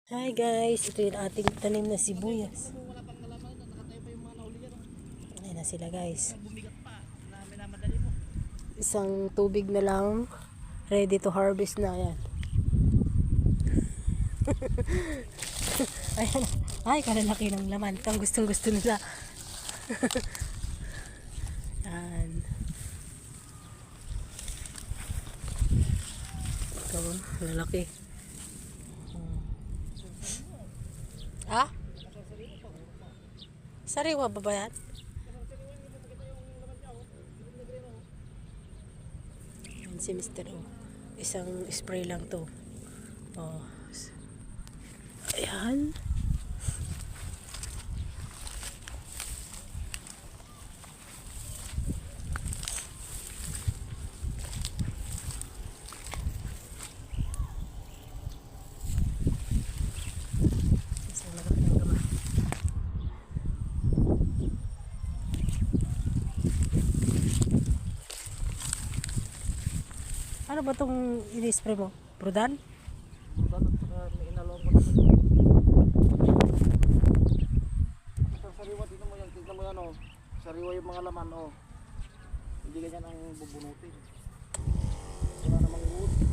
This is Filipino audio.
Hi guys, ito yung ating tanim na sibuyas. Ayan na sila guys. Isang tubig na lang, ready to harvest na yan. Ayan. Ay, kalalaki ng laman. Ito ang gustong gusto nila. Yan. Ito, lalaki. Ah? Sariwa ba ba yan? Yan si Mr. O. Isang spray lang to. Oh. Ayan. Isang lagak ng gama. Ano ba itong ini-spray mo? Brudan? Bukan at saka may inalawang mo naman. Sa sariwa, tignan mo yan oh. Sariwa yung mga laman oh. Hindi ganyan ang bubunutin. Wala namang wood.